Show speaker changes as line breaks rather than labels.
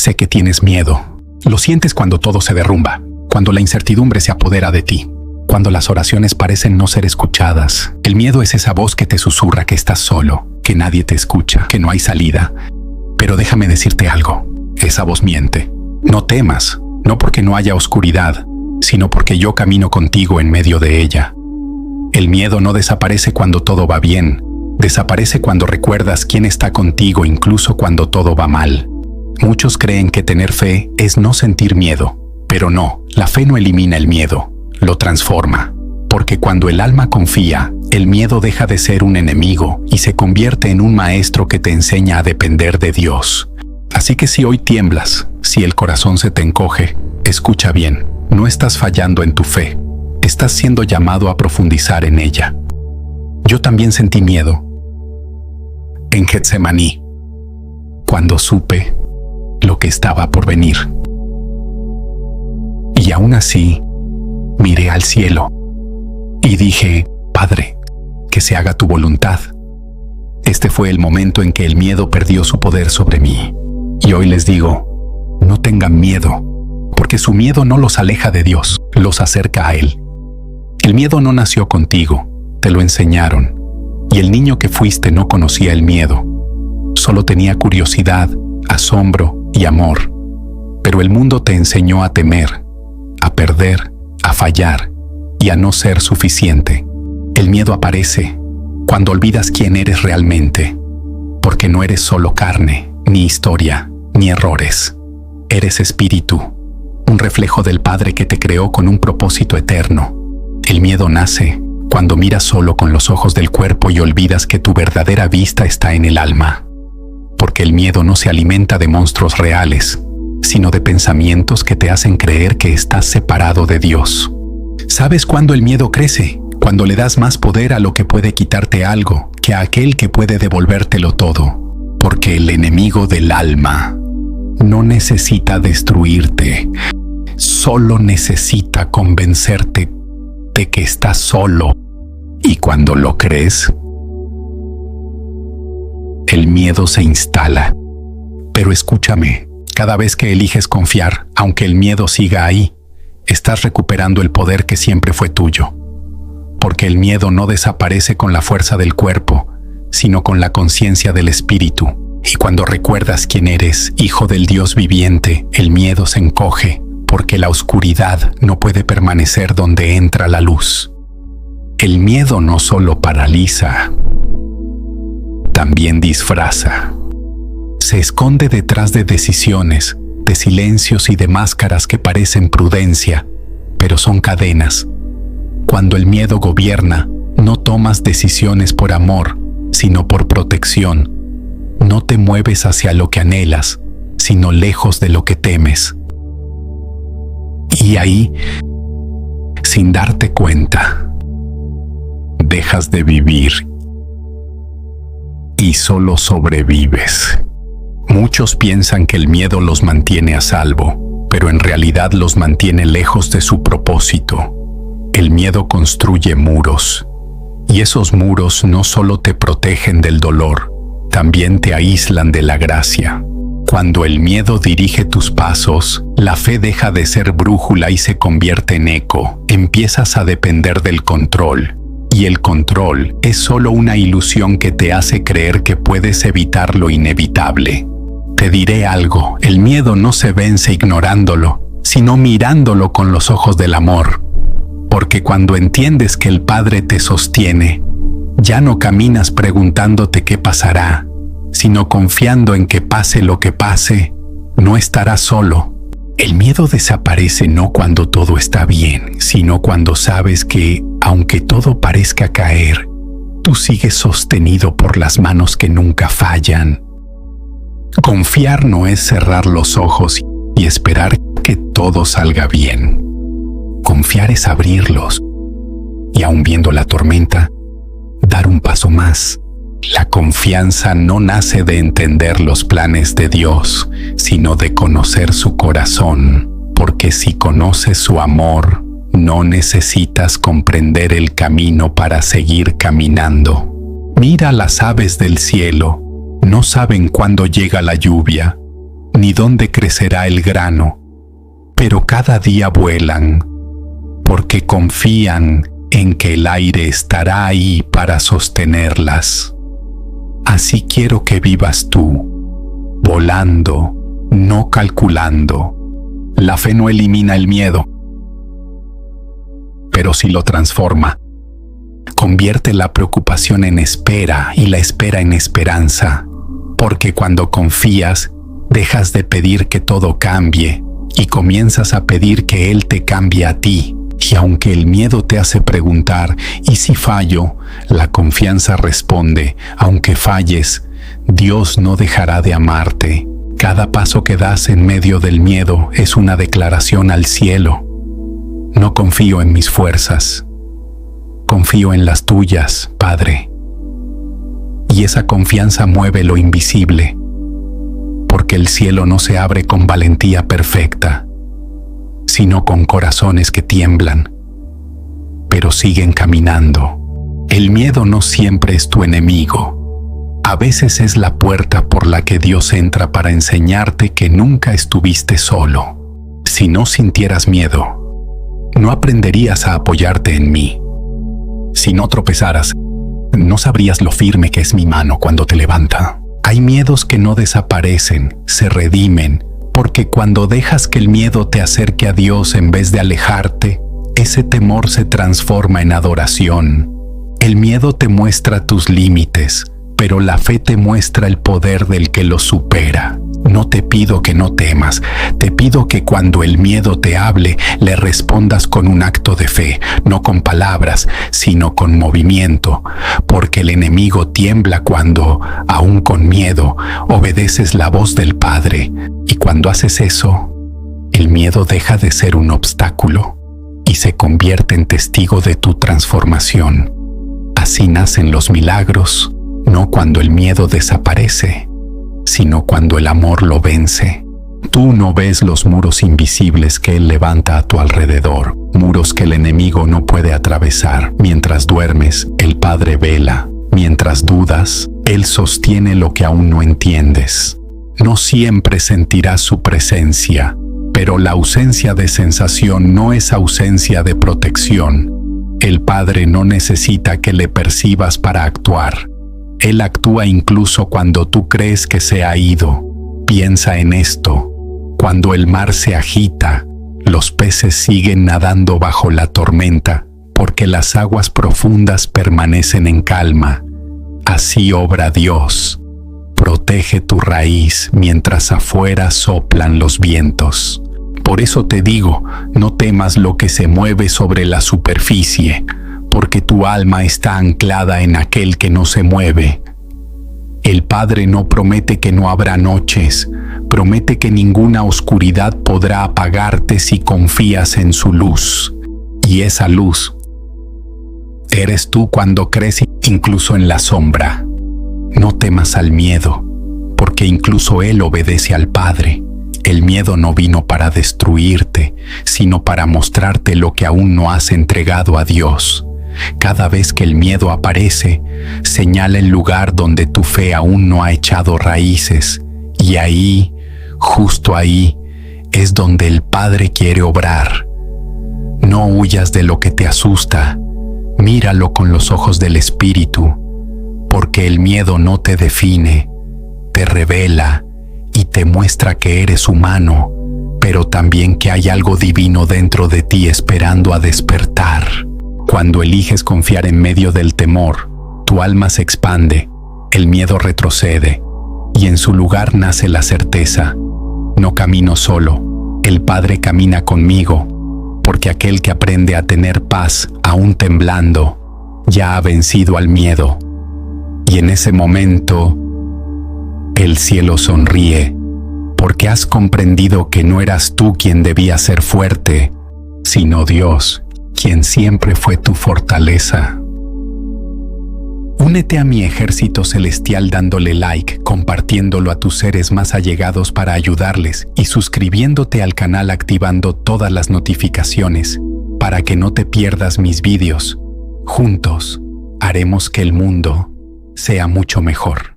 Sé que tienes miedo. Lo sientes cuando todo se derrumba, cuando la incertidumbre se apodera de ti, cuando las oraciones parecen no ser escuchadas. El miedo es esa voz que te susurra que estás solo, que nadie te escucha, que no hay salida. Pero déjame decirte algo, esa voz miente. No temas, no porque no haya oscuridad, sino porque yo camino contigo en medio de ella. El miedo no desaparece cuando todo va bien, desaparece cuando recuerdas quién está contigo incluso cuando todo va mal. Muchos creen que tener fe es no sentir miedo, pero no, la fe no elimina el miedo, lo transforma. Porque cuando el alma confía, el miedo deja de ser un enemigo y se convierte en un maestro que te enseña a depender de Dios. Así que si hoy tiemblas, si el corazón se te encoge, escucha bien, no estás fallando en tu fe, estás siendo llamado a profundizar en ella. Yo también sentí miedo en Getsemaní, cuando supe lo que estaba por venir. Y aún así, miré al cielo y dije, Padre, que se haga tu voluntad. Este fue el momento en que el miedo perdió su poder sobre mí. Y hoy les digo, no tengan miedo, porque su miedo no los aleja de Dios, los acerca a Él. El miedo no nació contigo, te lo enseñaron. Y el niño que fuiste no conocía el miedo. Solo tenía curiosidad, asombro y amor. Pero el mundo te enseñó a temer, a perder, a fallar y a no ser suficiente. El miedo aparece cuando olvidas quién eres realmente, porque no eres solo carne, ni historia, ni errores. Eres espíritu, un reflejo del Padre que te creó con un propósito eterno. El miedo nace cuando miras solo con los ojos del cuerpo y olvidas que tu verdadera vista está en el alma. Porque el miedo no se alimenta de monstruos reales, sino de pensamientos que te hacen creer que estás separado de Dios. ¿Sabes cuándo el miedo crece? Cuando le das más poder a lo que puede quitarte algo que a aquel que puede devolvértelo todo. Porque el enemigo del alma no necesita destruirte, solo necesita convencerte de que estás solo. Y cuando lo crees, el miedo se instala. Pero escúchame, cada vez que eliges confiar, aunque el miedo siga ahí, estás recuperando el poder que siempre fue tuyo. Porque el miedo no desaparece con la fuerza del cuerpo, sino con la conciencia del espíritu. Y cuando recuerdas quién eres, hijo del Dios viviente, el miedo se encoge, porque la oscuridad no puede permanecer donde entra la luz. El miedo no solo paraliza, también disfraza. Se esconde detrás de decisiones, de silencios y de máscaras que parecen prudencia, pero son cadenas. Cuando el miedo gobierna, no tomas decisiones por amor, sino por protección. No te mueves hacia lo que anhelas, sino lejos de lo que temes. Y ahí, sin darte cuenta, dejas de vivir y solo sobrevives. Muchos piensan que el miedo los mantiene a salvo, pero en realidad los mantiene lejos de su propósito. El miedo construye muros, y esos muros no solo te protegen del dolor, también te aíslan de la gracia. Cuando el miedo dirige tus pasos, la fe deja de ser brújula y se convierte en eco. Empiezas a depender del control. Y el control es solo una ilusión que te hace creer que puedes evitar lo inevitable. Te diré algo, el miedo no se vence ignorándolo, sino mirándolo con los ojos del amor. Porque cuando entiendes que el Padre te sostiene, ya no caminas preguntándote qué pasará, sino confiando en que pase lo que pase, no estarás solo. El miedo desaparece no cuando todo está bien, sino cuando sabes que, aunque todo parezca caer, tú sigues sostenido por las manos que nunca fallan. Confiar no es cerrar los ojos y esperar que todo salga bien. Confiar es abrirlos y, aun viendo la tormenta, dar un paso más. La confianza no nace de entender los planes de Dios, sino de conocer su corazón, porque si conoces su amor, no necesitas comprender el camino para seguir caminando. Mira las aves del cielo, no saben cuándo llega la lluvia, ni dónde crecerá el grano, pero cada día vuelan, porque confían en que el aire estará ahí para sostenerlas. Así quiero que vivas tú, volando, no calculando. La fe no elimina el miedo, pero sí lo transforma. Convierte la preocupación en espera y la espera en esperanza, porque cuando confías, dejas de pedir que todo cambie y comienzas a pedir que Él te cambie a ti. Y aunque el miedo te hace preguntar, ¿y si fallo?, la confianza responde, aunque falles, Dios no dejará de amarte. Cada paso que das en medio del miedo es una declaración al cielo. No confío en mis fuerzas, confío en las tuyas, Padre. Y esa confianza mueve lo invisible, porque el cielo no se abre con valentía perfecta, sino con corazones que tiemblan, pero siguen caminando. El miedo no siempre es tu enemigo. A veces es la puerta por la que Dios entra para enseñarte que nunca estuviste solo. Si no sintieras miedo, no aprenderías a apoyarte en mí. Si no tropezaras, no sabrías lo firme que es mi mano cuando te levanta. Hay miedos que no desaparecen, se redimen, porque cuando dejas que el miedo te acerque a Dios en vez de alejarte, ese temor se transforma en adoración. El miedo te muestra tus límites, pero la fe te muestra el poder del que los supera. No te pido que no temas, te pido que cuando el miedo te hable, le respondas con un acto de fe, no con palabras, sino con movimiento, porque el enemigo tiembla cuando, aún con miedo, obedeces la voz del Padre, y cuando haces eso, el miedo deja de ser un obstáculo y se convierte en testigo de tu transformación. Así nacen los milagros, no cuando el miedo desaparece, sino cuando el amor lo vence. Tú no ves los muros invisibles que Él levanta a tu alrededor, muros que el enemigo no puede atravesar. Mientras duermes, el Padre vela. Mientras dudas, Él sostiene lo que aún no entiendes. No siempre sentirás su presencia, pero la ausencia de sensación no es ausencia de protección. El Padre no necesita que le percibas para actuar. Él actúa incluso cuando tú crees que se ha ido. Piensa en esto. Cuando el mar se agita, los peces siguen nadando bajo la tormenta, porque las aguas profundas permanecen en calma. Así obra Dios. Protege tu raíz mientras afuera soplan los vientos. Por eso te digo, no temas lo que se mueve sobre la superficie, porque tu alma está anclada en aquel que no se mueve. El Padre no promete que no habrá noches, promete que ninguna oscuridad podrá apagarte si confías en su luz. Y esa luz eres tú cuando crees incluso en la sombra. No temas al miedo, porque incluso él obedece al Padre. El miedo no vino para destruirte, sino para mostrarte lo que aún no has entregado a Dios. Cada vez que el miedo aparece, señala el lugar donde tu fe aún no ha echado raíces, y ahí, justo ahí, es donde el Padre quiere obrar. No huyas de lo que te asusta, míralo con los ojos del Espíritu, porque el miedo no te define, te revela y te muestra que eres humano, pero también que hay algo divino dentro de ti esperando a despertar. Cuando eliges confiar en medio del temor, tu alma se expande, el miedo retrocede, y en su lugar nace la certeza. No camino solo, el Padre camina conmigo, porque aquel que aprende a tener paz, aún temblando, ya ha vencido al miedo. Y en ese momento, el cielo sonríe, porque has comprendido que no eras tú quien debía ser fuerte, sino Dios, quien siempre fue tu fortaleza. Únete a mi ejército celestial dándole like, compartiéndolo a tus seres más allegados para ayudarles y suscribiéndote al canal activando todas las notificaciones para que no te pierdas mis vídeos. Juntos, haremos que el mundo sea mucho mejor.